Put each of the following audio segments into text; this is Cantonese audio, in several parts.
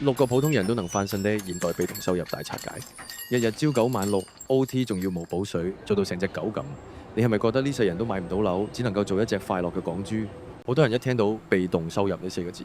六個普通人都能翻身的現代被動收入大拆解，日日朝九晚六，OT 仲要冇補水，做到成隻狗咁。你係咪覺得呢世人都買唔到樓，只能夠做一隻快樂嘅港豬？好多人一聽到被動收入呢四個字，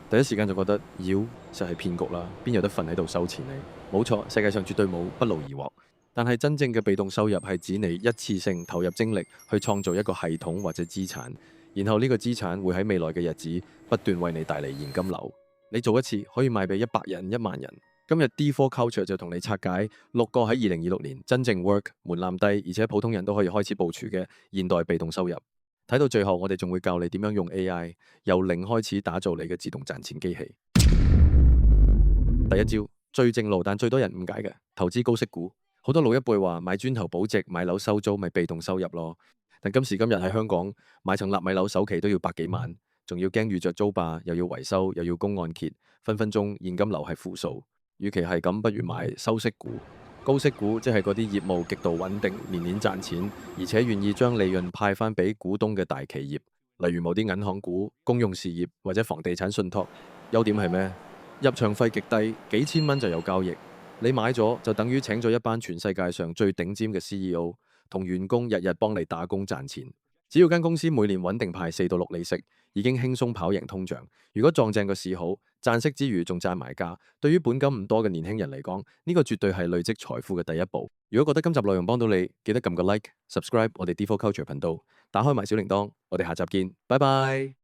第一時間就覺得妖就係騙局啦，邊有得瞓喺度收錢呢？冇錯，世界上絕對冇不勞而獲。但係真正嘅被動收入係指你一次性投入精力去創造一個系統或者資產，然後呢個資產會喺未來嘅日子不斷為你帶嚟現金流。你做一次可以賣俾100人、1萬人。今日 D4 Culture 就同你拆解6個喺2026年真正 work、門檻低而且普通人都可以開始部署嘅現代被動收入。睇到最後，我哋仲會教你點樣用 AI 由零開始打造你嘅自動賺錢機器。第一招，最正路但最多人誤解嘅投資高息股。好多老一輩話買磚頭保值、買樓收租咪被動收入咯。但今時今日喺香港買層納米樓首期都要百幾萬。仲要驚遇着租霸，又要維修，又要供按揭，分分鐘現金流係負數。與其係咁，不如買收息股。高息股即係嗰啲業務極度穩定、年年賺錢，而且願意將利潤派翻俾股東嘅大企業，例如某啲銀行股、公用事業或者房地產信託。優點係咩？入場費極低，幾千蚊就有交易。你買咗就等於請咗一班全世界上最頂尖嘅 CEO，同員工日日幫你打工賺錢。只要間公司每年穩定派4到6厘息，已經輕鬆跑贏通脹。如果撞正個市好，賺息之餘仲賺埋價，對於本金唔多嘅年輕人嚟講，呢個絕對係累積財富嘅第一步。如果覺得今集內容幫到你，記得撳個 like、subscribe 我哋 D4 Culture 頻道，打開埋小鈴鐺。我哋下集見，拜拜。